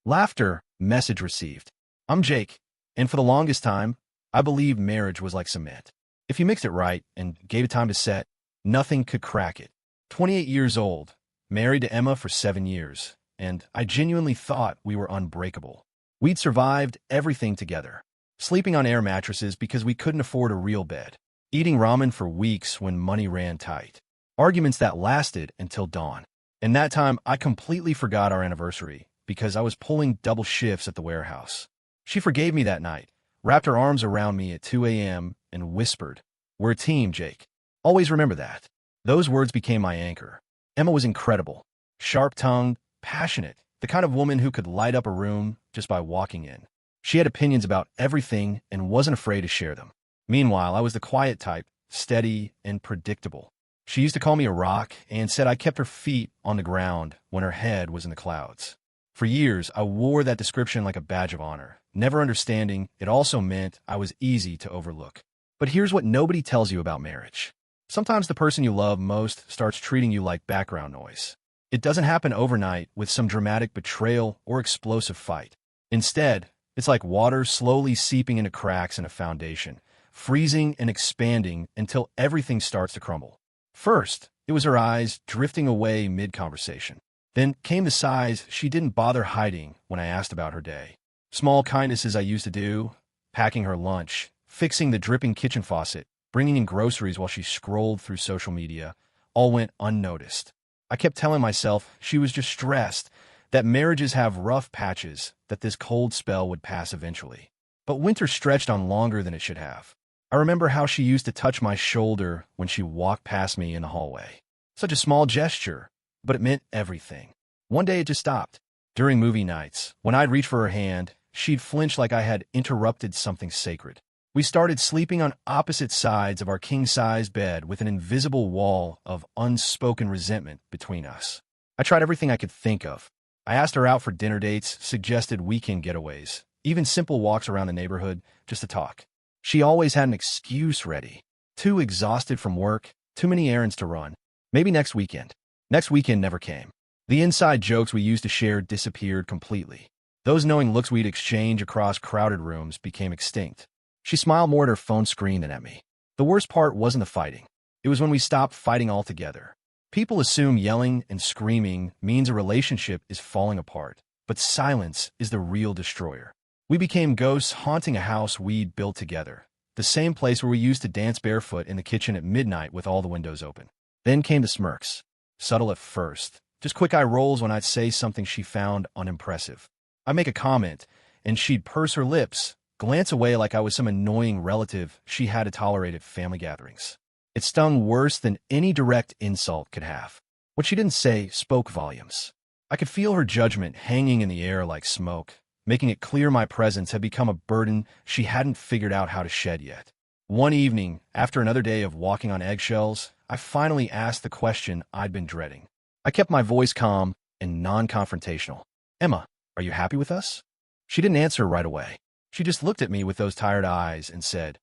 Laughter, message received. I'm Jake, and for the longest time, I believed marriage was like cement. If you mixed it right and gave it time to set, nothing could crack it. 28 years old, married to Emma for 7 years, and I genuinely thought we were unbreakable. We'd survived everything together, sleeping on air mattresses because we couldn't afford a real bed, eating ramen for weeks when money ran tight, arguments that lasted until dawn. In that time, I completely forgot our anniversary because I was pulling double shifts at the warehouse. She forgave me that night, wrapped her arms around me at 2 a.m., and whispered, "We're a team, Jake. Always remember that." Those words became my anchor. Emma was incredible, sharp-tongued, passionate, the kind of woman who could light up a room just by walking in. She had opinions about everything and wasn't afraid to share them. Meanwhile, I was the quiet type, steady and predictable. She used to call me a rock and said I kept her feet on the ground when her head was in the clouds. For years, I wore that description like a badge of honor, never understanding it also meant I was easy to overlook. But here's what nobody tells you about marriage. Sometimes the person you love most starts treating you like background noise. It doesn't happen overnight with some dramatic betrayal or explosive fight. Instead, it's like water slowly seeping into cracks in a foundation, freezing and expanding until everything starts to crumble. First, it was her eyes drifting away mid-conversation. Then came the sighs she didn't bother hiding when I asked about her day. Small kindnesses I used to do, packing her lunch, fixing the dripping kitchen faucet, bringing in groceries while she scrolled through social media, all went unnoticed. I kept telling myself she was just stressed, that marriages have rough patches, that this cold spell would pass eventually. But winter stretched on longer than it should have. I remember how she used to touch my shoulder when she walked past me in the hallway. Such a small gesture, but it meant everything. One day it just stopped. During movie nights, when I'd reach for her hand, she'd flinch like I had interrupted something sacred. We started sleeping on opposite sides of our king-size bed with an invisible wall of unspoken resentment between us. I tried everything I could think of. I asked her out for dinner dates, suggested weekend getaways, even simple walks around the neighborhood just to talk. She always had an excuse ready. Too exhausted from work, too many errands to run. Maybe next weekend. Next weekend never came. The inside jokes we used to share disappeared completely. Those knowing looks we'd exchange across crowded rooms became extinct. She smiled more at her phone screen than at me. The worst part wasn't the fighting. It was when we stopped fighting altogether. People assume yelling and screaming means a relationship is falling apart, but silence is the real destroyer. We became ghosts haunting a house we'd built together, the same place where we used to dance barefoot in the kitchen at midnight with all the windows open. Then came the smirks. Subtle at first, just quick eye rolls when I'd say something she found unimpressive. I'd make a comment, and she'd purse her lips, glance away like I was some annoying relative she had to tolerate at family gatherings. It stung worse than any direct insult could have. What she didn't say spoke volumes. I could feel her judgment hanging in the air like smoke, making it clear my presence had become a burden she hadn't figured out how to shed yet. One evening, after another day of walking on eggshells, I finally asked the question I'd been dreading. I kept my voice calm and non-confrontational. "Emma, are you happy with us?" She didn't answer right away. She just looked at me with those tired eyes and said,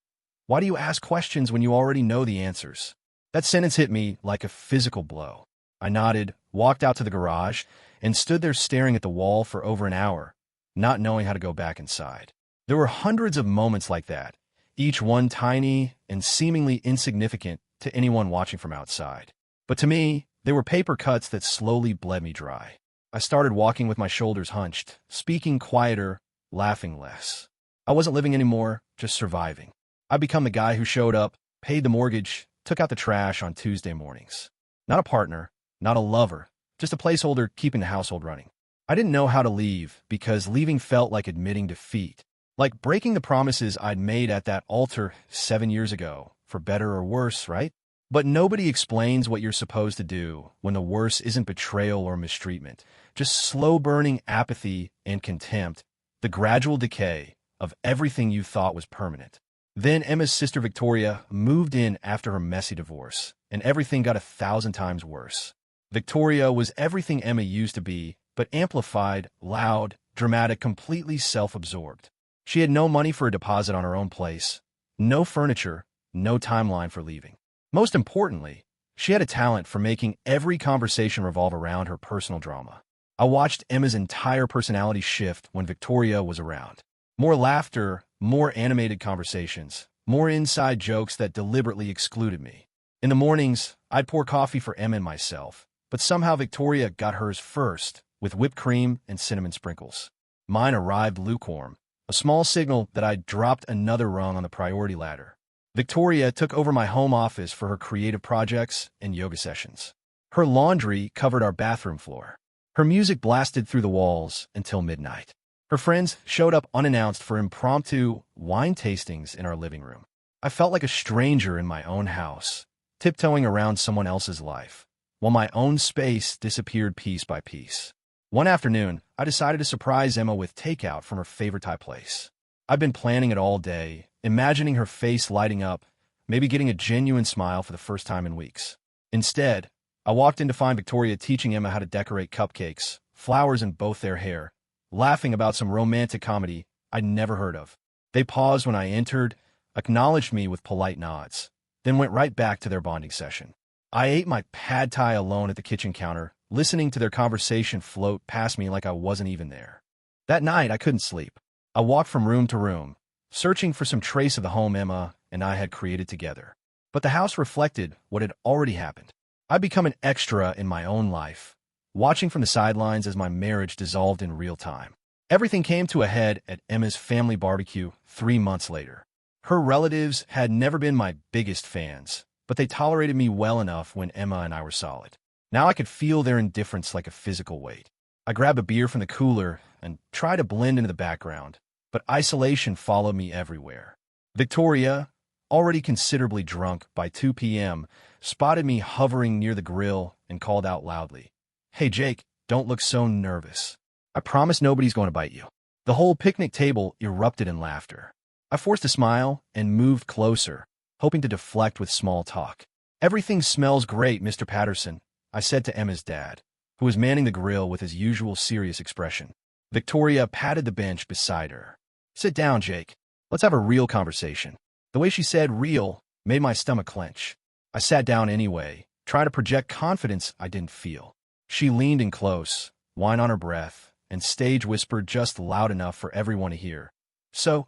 "Why do you ask questions when you already know the answers?" That sentence hit me like a physical blow. I nodded, walked out to the garage, and stood there staring at the wall for over an hour, not knowing how to go back inside. There were hundreds of moments like that, each one tiny and seemingly insignificant to anyone watching from outside. But to me, they were paper cuts that slowly bled me dry. I started walking with my shoulders hunched, speaking quieter, laughing less. I wasn't living anymore, just surviving. I'd become the guy who showed up, paid the mortgage, took out the trash on Tuesday mornings. Not a partner, not a lover, just a placeholder keeping the household running. I didn't know how to leave because leaving felt like admitting defeat, like breaking the promises I'd made at that altar 7 years ago, for better or worse, right? But nobody explains what you're supposed to do when the worst isn't betrayal or mistreatment, just slow-burning apathy and contempt, the gradual decay of everything you thought was permanent. Then Emma's sister Victoria moved in after her messy divorce, and everything got 1,000 times worse. Victoria was everything Emma used to be, but amplified, loud, dramatic, completely self-absorbed. She had no money for a deposit on her own place, no furniture, no timeline for leaving. Most importantly, she had a talent for making every conversation revolve around her personal drama. I watched Emma's entire personality shift when Victoria was around. More laughter, more animated conversations, more inside jokes that deliberately excluded me. In the mornings, I'd pour coffee for Emma and myself, but somehow Victoria got hers first, with whipped cream and cinnamon sprinkles. Mine arrived lukewarm, a small signal that I'd dropped another rung on the priority ladder. Victoria took over my home office for her creative projects and yoga sessions. Her laundry covered our bathroom floor. Her music blasted through the walls until midnight. Her friends showed up unannounced for impromptu wine tastings in our living room. I felt like a stranger in my own house, tiptoeing around someone else's life, while my own space disappeared piece by piece. One afternoon, I decided to surprise Emma with takeout from her favorite Thai place. I'd been planning it all day, imagining her face lighting up, maybe getting a genuine smile for the first time in weeks. Instead, I walked in to find Victoria teaching Emma how to decorate cupcakes, flowers in both their hair, laughing about some romantic comedy I'd never heard of. They paused when I entered, acknowledged me with polite nods, then went right back to their bonding session. I ate my pad thai alone at the kitchen counter, listening to their conversation float past me like I wasn't even there. That night, I couldn't sleep. I walked from room to room, searching for some trace of the home Emma and I had created together. But the house reflected what had already happened. I'd become an extra in my own life, watching from the sidelines as my marriage dissolved in real time. Everything came to a head at Emma's family barbecue 3 months later. Her relatives had never been my biggest fans, but they tolerated me well enough when Emma and I were solid. Now I could feel their indifference like a physical weight. I grabbed a beer from the cooler and tried to blend into the background, but isolation followed me everywhere. Victoria, already considerably drunk by 2 p.m., spotted me hovering near the grill and called out loudly, "Hey Jake, don't look so nervous. I promise nobody's going to bite you." The whole picnic table erupted in laughter. I forced a smile and moved closer, hoping to deflect with small talk. "Everything smells great, Mr. Patterson," I said to Emma's dad, who was manning the grill with his usual serious expression. Victoria patted the bench beside her. "Sit down, Jake. Let's have a real conversation." The way she said real made my stomach clench. I sat down anyway, trying to project confidence I didn't feel. She leaned in close, wine on her breath, and stage whispered just loud enough for everyone to hear. "So,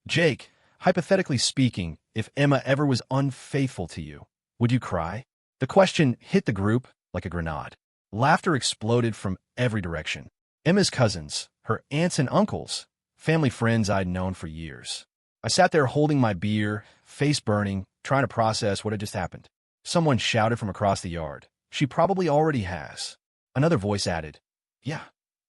Jake, hypothetically speaking, if Emma ever was unfaithful to you, would you cry?" The question hit the group like a grenade. Laughter exploded from every direction. Emma's cousins, her aunts and uncles, family friends I'd known for years. I sat there holding my beer, face burning, trying to process what had just happened. Someone shouted from across the yard, "She probably already has." Another voice added, "Yeah,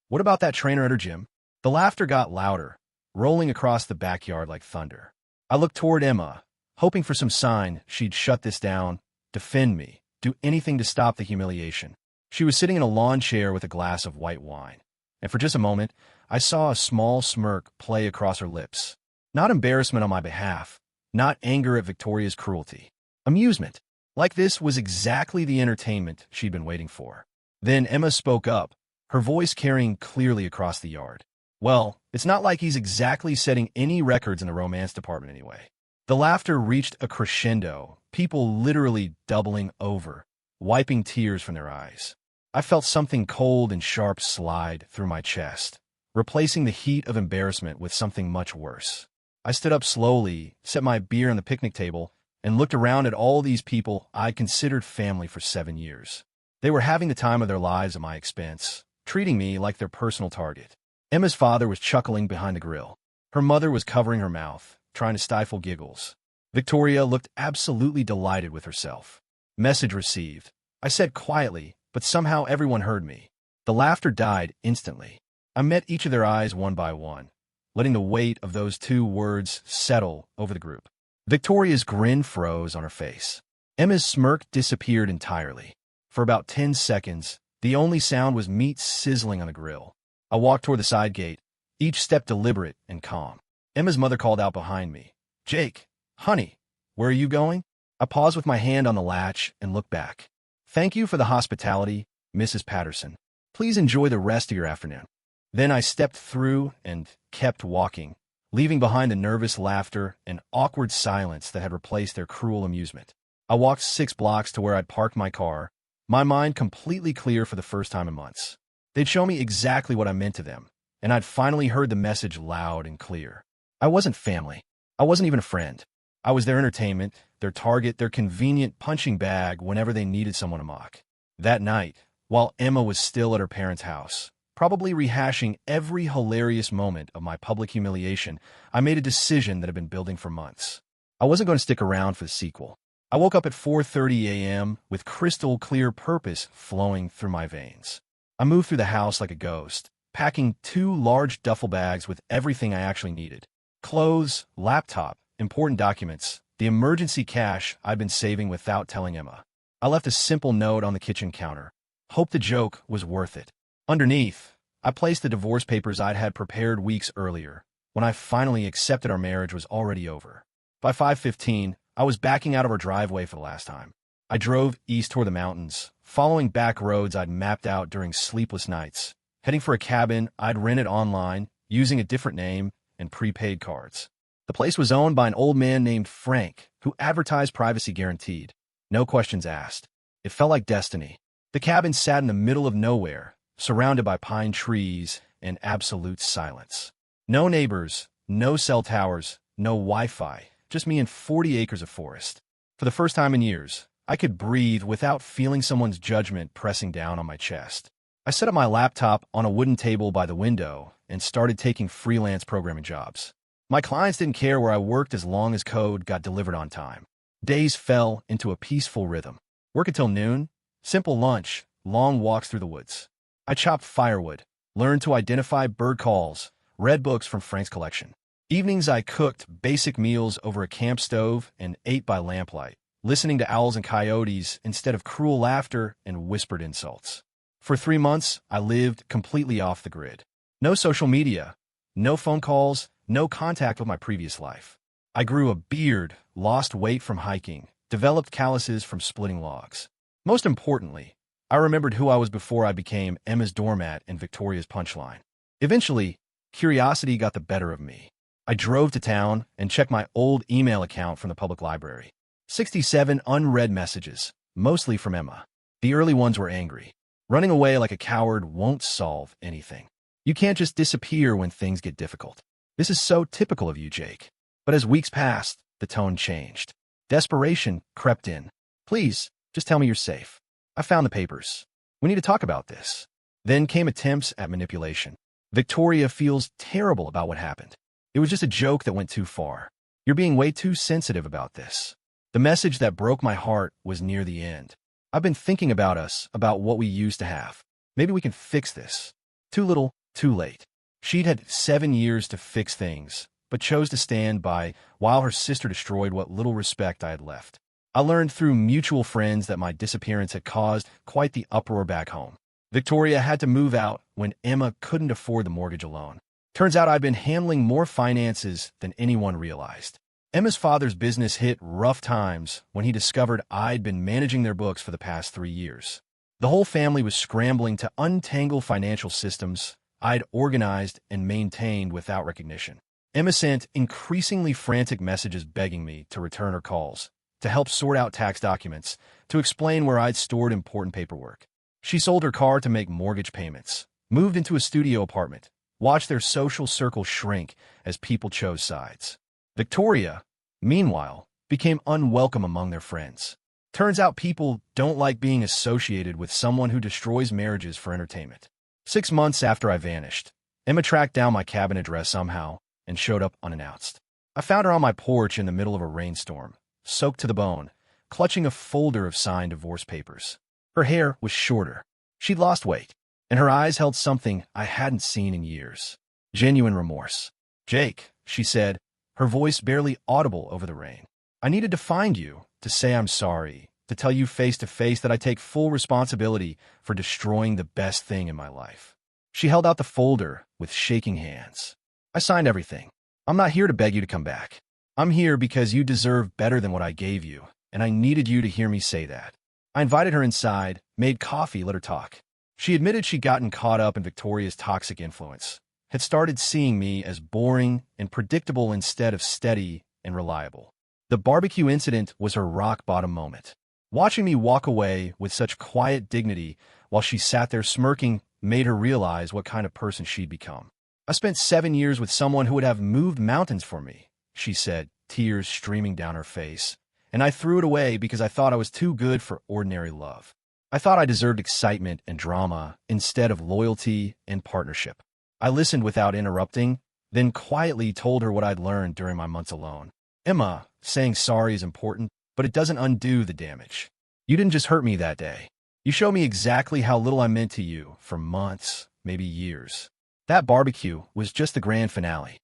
what about that trainer at her gym?" The laughter got louder, rolling across the backyard like thunder. I looked toward Emma, hoping for some sign she'd shut this down, defend me, do anything to stop the humiliation. She was sitting in a lawn chair with a glass of white wine, and for just a moment, I saw a small smirk play across her lips. Not embarrassment on my behalf, not anger at Victoria's cruelty. Amusement. Like this was exactly the entertainment she'd been waiting for. Then Emma spoke up, her voice carrying clearly across the yard. "Well, it's not like he's exactly setting any records in the romance department anyway." The laughter reached a crescendo, people literally doubling over, wiping tears from their eyes. I felt something cold and sharp slide through my chest, replacing the heat of embarrassment with something much worse. I stood up slowly, set my beer on the picnic table, and looked around at all these people I'd considered family for 7 years. They were having the time of their lives at my expense, treating me like their personal target. Emma's father was chuckling behind the grill. Her mother was covering her mouth, trying to stifle giggles. Victoria looked absolutely delighted with herself. "Message received," I said quietly, but somehow everyone heard me. The laughter died instantly. I met each of their eyes one by one, letting the weight of those 2 words settle over the group. Victoria's grin froze on her face. Emma's smirk disappeared entirely. For about 10 seconds, the only sound was meat sizzling on the grill. I walked toward the side gate, each step deliberate and calm. Emma's mother called out behind me, "Jake, honey, where are you going?" I paused with my hand on the latch and looked back. "Thank you for the hospitality, Mrs. Patterson. Please enjoy the rest of your afternoon." Then I stepped through and kept walking, leaving behind the nervous laughter and awkward silence that had replaced their cruel amusement. I walked 6 blocks to where I'd parked my car, my mind completely clear for the first time in months. They'd show me exactly what I meant to them, and I'd finally heard the message loud and clear. I wasn't family. I wasn't even a friend. I was their entertainment, their target, their convenient punching bag whenever they needed someone to mock. That night, while Emma was still at her parents' house, probably rehashing every hilarious moment of my public humiliation, I made a decision that had been building for months. I wasn't going to stick around for the sequel. I woke up at 4:30 a.m. with crystal clear purpose flowing through my veins. I moved through the house like a ghost, packing 2 large duffel bags with everything I actually needed. Clothes, laptop, important documents, the emergency cash I'd been saving without telling Emma. I left a simple note on the kitchen counter. Hope the joke was worth it. Underneath, I placed the divorce papers I'd had prepared weeks earlier. When I finally accepted our marriage was already over. By 5:15, I was backing out of our driveway for the last time. I drove east toward the mountains, following back roads I'd mapped out during sleepless nights, heading for a cabin I'd rented online, using a different name and prepaid cards. The place was owned by an old man named Frank, who advertised privacy guaranteed. No questions asked. It felt like destiny. The cabin sat in the middle of nowhere, surrounded by pine trees and absolute silence. No neighbors, no cell towers, no Wi-Fi, just me and 40 acres of forest. For the first time in years, I could breathe without feeling someone's judgment pressing down on my chest. I set up my laptop on a wooden table by the window and started taking freelance programming jobs. My clients didn't care where I worked as long as code got delivered on time. Days fell into a peaceful rhythm. Work until noon, simple lunch, long walks through the woods. I chopped firewood, learned to identify bird calls, read books from Frank's collection. Evenings I cooked basic meals over a camp stove and ate by lamplight, listening to owls and coyotes instead of cruel laughter and whispered insults. For 3 months, I lived completely off the grid. No social media, no phone calls, no contact with my previous life. I grew a beard, lost weight from hiking, developed calluses from splitting logs. Most importantly, I remembered who I was before I became Emma's doormat and Victoria's punchline. Eventually, curiosity got the better of me. I drove to town and checked my old email account from the public library. 67 unread messages, mostly from Emma. The early ones were angry. Running away like a coward won't solve anything. You can't just disappear when things get difficult. This is so typical of you, Jake. But as weeks passed, the tone changed. Desperation crept in. Please, just tell me you're safe. I found the papers. We need to talk about this. Then came attempts at manipulation. Victoria feels terrible about what happened. It was just a joke that went too far. You're being way too sensitive about this. The message that broke my heart was near the end. I've been thinking about us, about what we used to have. Maybe we can fix this. Too little, too late. She'd had 7 years to fix things, but chose to stand by while her sister destroyed what little respect I had left. I learned through mutual friends that my disappearance had caused quite the uproar back home. Victoria had to move out when Emma couldn't afford the mortgage alone. Turns out I'd been handling more finances than anyone realized. Emma's father's business hit rough times when he discovered I'd been managing their books for the past 3 years. The whole family was scrambling to untangle financial systems I'd organized and maintained without recognition. Emma sent increasingly frantic messages begging me to return her calls, to help sort out tax documents, to explain where I'd stored important paperwork. She sold her car to make mortgage payments, moved into a studio apartment, watched their social circle shrink as people chose sides. Victoria, meanwhile, became unwelcome among their friends. Turns out people don't like being associated with someone who destroys marriages for entertainment. 6 months after I vanished, Emma tracked down my cabin address somehow and showed up unannounced. I found her on my porch in the middle of a rainstorm, soaked to the bone, clutching a folder of signed divorce papers. Her hair was shorter. She'd lost weight, and her eyes held something I hadn't seen in years. Genuine remorse. "Jake," she said, her voice barely audible over the rain. "I needed to find you, to say I'm sorry, to tell you face to face that I take full responsibility for destroying the best thing in my life." She held out the folder with shaking hands. "I signed everything. I'm not here to beg you to come back. I'm here because you deserve better than what I gave you, and I needed you to hear me say that." I invited her inside, made coffee, let her talk. She admitted she'd gotten caught up in Victoria's toxic influence, had started seeing me as boring and predictable instead of steady and reliable. The barbecue incident was her rock-bottom moment. Watching me walk away with such quiet dignity while she sat there smirking made her realize what kind of person she'd become. "I spent 7 years with someone who would have moved mountains for me," she said, tears streaming down her face. "And I threw it away because I thought I was too good for ordinary love. I thought I deserved excitement and drama instead of loyalty and partnership." I listened without interrupting, then quietly told her what I'd learned during my months alone. "Emma, saying sorry is important, but it doesn't undo the damage. You didn't just hurt me that day. You showed me exactly how little I meant to you for months, maybe years. That barbecue was just the grand finale."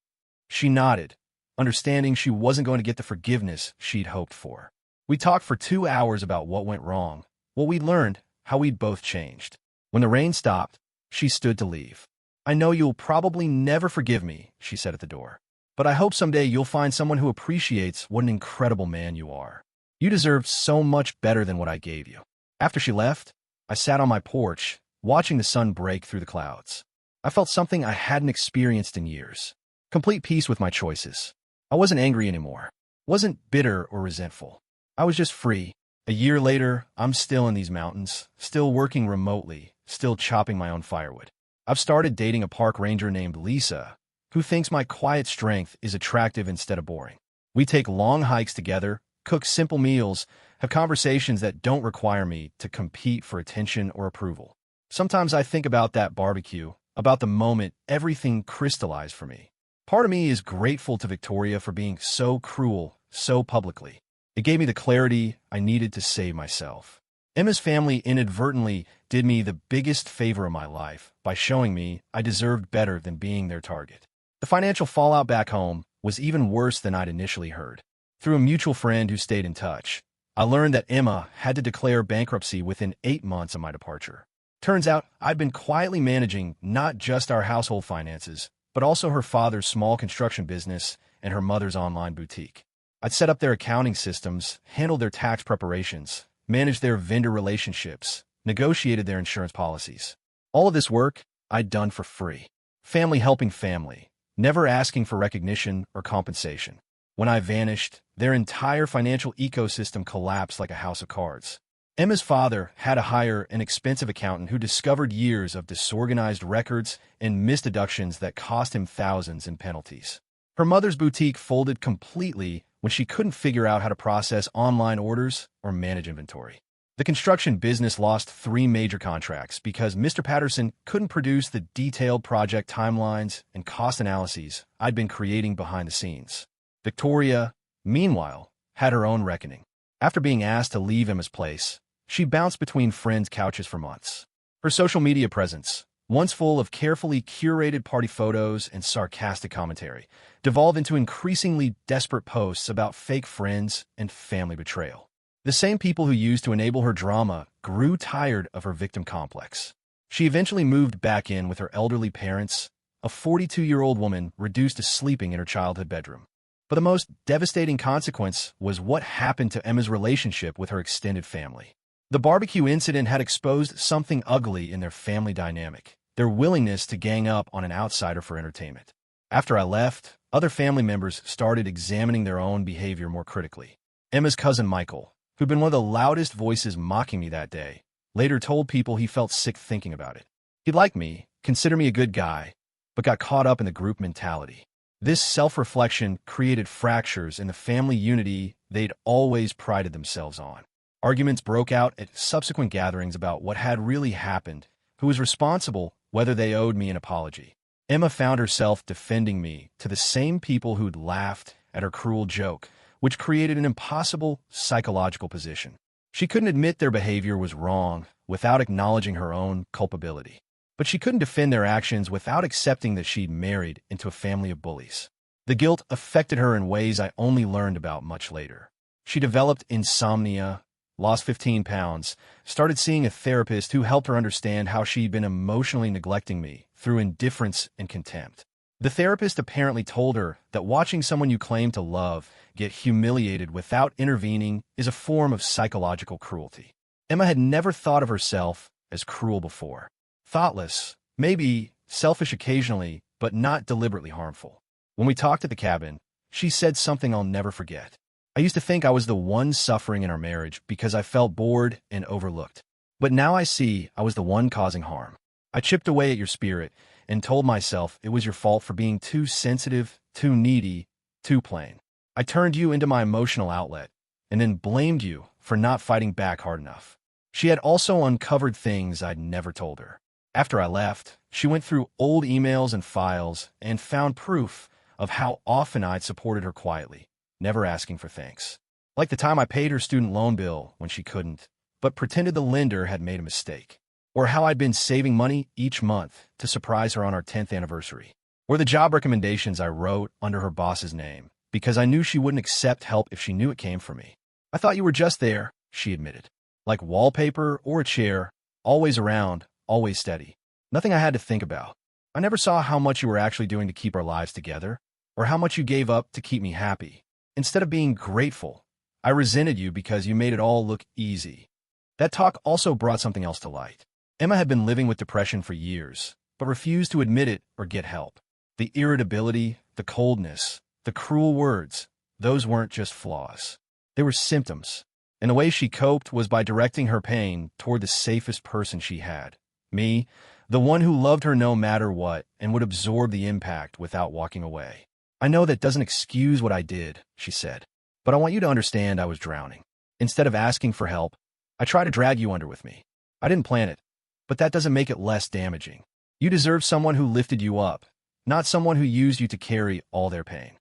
She nodded, understanding she wasn't going to get the forgiveness she'd hoped for. We talked for 2 hours about what went wrong, what we'd learned, how we'd both changed. When the rain stopped, she stood to leave. "I know you'll probably never forgive me," she said at the door. "But I hope someday you'll find someone who appreciates what an incredible man you are. You deserve so much better than what I gave you." After she left, I sat on my porch, watching the sun break through the clouds. I felt something I hadn't experienced in years. Complete peace with my choices. I wasn't angry anymore. Wasn't bitter or resentful. I was just free. A year later, I'm still in these mountains, still working remotely, still chopping my own firewood. I've started dating a park ranger named Lisa, who thinks my quiet strength is attractive instead of boring. We take long hikes together, cook simple meals, have conversations that don't require me to compete for attention or approval. Sometimes I think about that barbecue, about the moment everything crystallized for me. Part of me is grateful to Victoria for being so cruel, so publicly. It gave me the clarity I needed to save myself. Emma's family inadvertently did me the biggest favor of my life by showing me I deserved better than being their target. The financial fallout back home was even worse than I'd initially heard. Through a mutual friend who stayed in touch, I learned that Emma had to declare bankruptcy within 8 months of my departure. Turns out I'd been quietly managing not just our household finances, but also her father's small construction business and her mother's online boutique. I'd set up their accounting systems, handled their tax preparations, managed their vendor relationships, negotiated their insurance policies. All of this work I'd done for free. Family helping family, never asking for recognition or compensation. When I vanished, their entire financial ecosystem collapsed like a house of cards. Emma's father had to hire an expensive accountant who discovered years of disorganized records and missed deductions that cost him thousands in penalties. Her mother's boutique folded completely when she couldn't figure out how to process online orders or manage inventory. The construction business lost 3 major contracts because Mr. Patterson couldn't produce the detailed project timelines and cost analyses I'd been creating behind the scenes. Victoria, meanwhile, had her own reckoning. After being asked to leave Emma's place, she bounced between friends' couches for months. Her social media presence, once full of carefully curated party photos and sarcastic commentary, devolved into increasingly desperate posts about fake friends and family betrayal. The same people who used to enable her drama grew tired of her victim complex. She eventually moved back in with her elderly parents, a 42-year-old woman reduced to sleeping in her childhood bedroom. But the most devastating consequence was what happened to Emma's relationship with her extended family. The barbecue incident had exposed something ugly in their family dynamic, their willingness to gang up on an outsider for entertainment. After I left, other family members started examining their own behavior more critically. Emma's cousin Michael, who'd been one of the loudest voices mocking me that day, later told people he felt sick thinking about it. He liked me, considered me a good guy, but got caught up in the group mentality. This self-reflection created fractures in the family unity they'd always prided themselves on. Arguments broke out at subsequent gatherings about what had really happened, who was responsible, whether they owed me an apology. Emma found herself defending me to the same people who'd laughed at her cruel joke, which created an impossible psychological position. She couldn't admit their behavior was wrong without acknowledging her own culpability. But she couldn't defend their actions without accepting that she'd married into a family of bullies. The guilt affected her in ways I only learned about much later. She developed insomnia, lost 15 pounds, started seeing a therapist who helped her understand how she'd been emotionally neglecting me through indifference and contempt. The therapist apparently told her that watching someone you claim to love get humiliated without intervening is a form of psychological cruelty. Emma had never thought of herself as cruel before. Thoughtless, maybe selfish occasionally, but not deliberately harmful. When we talked at the cabin, she said something I'll never forget. I used to think I was the one suffering in our marriage because I felt bored and overlooked. But now I see I was the one causing harm. I chipped away at your spirit and told myself it was your fault for being too sensitive, too needy, too plain. I turned you into my emotional outlet and then blamed you for not fighting back hard enough. She had also uncovered things I'd never told her. After I left, she went through old emails and files and found proof of how often I'd supported her quietly, never asking for thanks. Like the time I paid her student loan bill when she couldn't, but pretended the lender had made a mistake. Or how I'd been saving money each month to surprise her on our 10th anniversary. Or the job recommendations I wrote under her boss's name, because I knew she wouldn't accept help if she knew it came from me. I thought you were just there, she admitted. Like wallpaper or a chair, always around, always steady. Nothing I had to think about. I never saw how much you were actually doing to keep our lives together, or how much you gave up to keep me happy. Instead of being grateful, I resented you because you made it all look easy. That talk also brought something else to light. Emma had been living with depression for years, but refused to admit it or get help. The irritability, the coldness, the cruel words, those weren't just flaws. They were symptoms. And the way she coped was by directing her pain toward the safest person she had. Me, the one who loved her no matter what and would absorb the impact without walking away. I know that doesn't excuse what I did, she said, but I want you to understand I was drowning. Instead of asking for help, I tried to drag you under with me. I didn't plan it, but that doesn't make it less damaging. You deserve someone who lifted you up, not someone who used you to carry all their pain.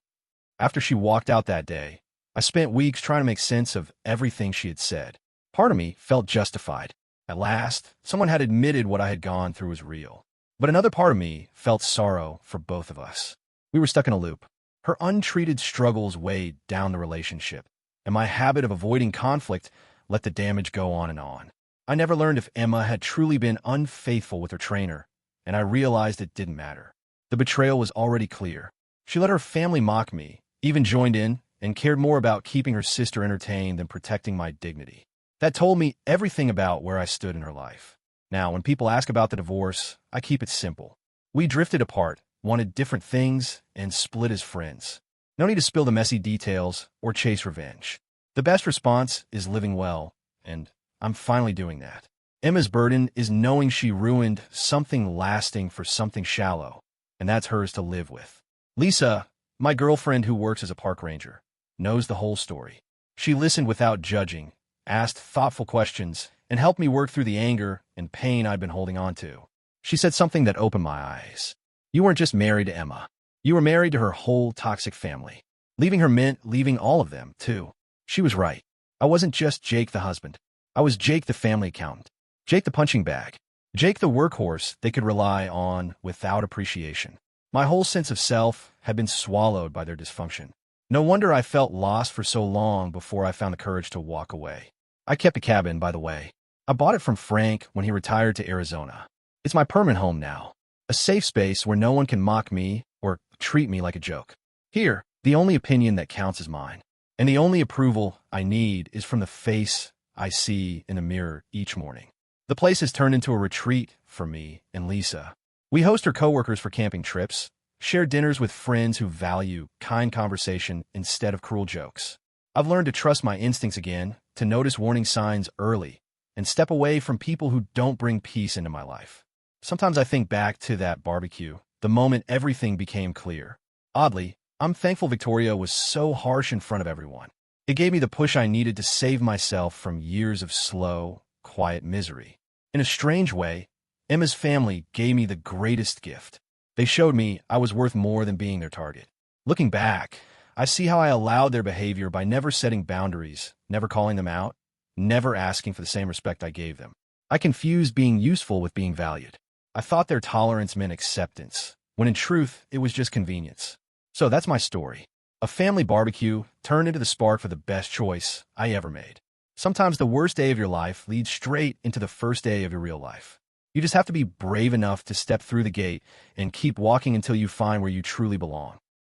After she walked out that day, I spent weeks trying to make sense of everything she had said. Part of me felt justified. At last, someone had admitted what I had gone through was real. But another part of me felt sorrow for both of us. We were stuck in a loop. Her untreated struggles weighed down the relationship, and my habit of avoiding conflict let the damage go on and on. I never learned if Emma had truly been unfaithful with her trainer, and I realized it didn't matter. The betrayal was already clear. She let her family mock me, even joined in, and cared more about keeping her sister entertained than protecting my dignity. That told me everything about where I stood in her life. Now, when people ask about the divorce, I keep it simple. We drifted apart, wanted different things, and split as friends. No need to spill the messy details or chase revenge. The best response is living well, and I'm finally doing that. Emma's burden is knowing she ruined something lasting for something shallow, and that's hers to live with. Lisa, my girlfriend who works as a park ranger, knows the whole story. She listened without judging, asked thoughtful questions, and helped me work through the anger and pain I'd been holding on to. She said something that opened my eyes. You weren't just married to Emma. You were married to her whole toxic family. Leaving her meant leaving all of them, too. She was right. I wasn't just Jake the husband. I was Jake the family accountant. Jake the punching bag. Jake the workhorse they could rely on without appreciation. My whole sense of self had been swallowed by their dysfunction. No wonder I felt lost for so long before I found the courage to walk away. I kept the cabin, by the way. I bought it from Frank when he retired to Arizona. It's my permanent home now. A safe space where no one can mock me or treat me like a joke. Here, the only opinion that counts is mine. And the only approval I need is from the face I see in the mirror each morning. The place has turned into a retreat for me and Lisa. We host her coworkers for camping trips, share dinners with friends who value kind conversation instead of cruel jokes. I've learned to trust my instincts again, to notice warning signs early, and step away from people who don't bring peace into my life. Sometimes I think back to that barbecue, the moment everything became clear. Oddly, I'm thankful Victoria was so harsh in front of everyone. It gave me the push I needed to save myself from years of slow, quiet misery. In a strange way, Emma's family gave me the greatest gift. They showed me I was worth more than being their target. Looking back, I see how I allowed their behavior by never setting boundaries, never calling them out, never asking for the same respect I gave them. I confused being useful with being valued. I thought their tolerance meant acceptance, when in truth, it was just convenience. So that's my story. A family barbecue turned into the spark for the best choice I ever made. Sometimes the worst day of your life leads straight into the first day of your real life. You just have to be brave enough to step through the gate and keep walking until you find where you truly belong.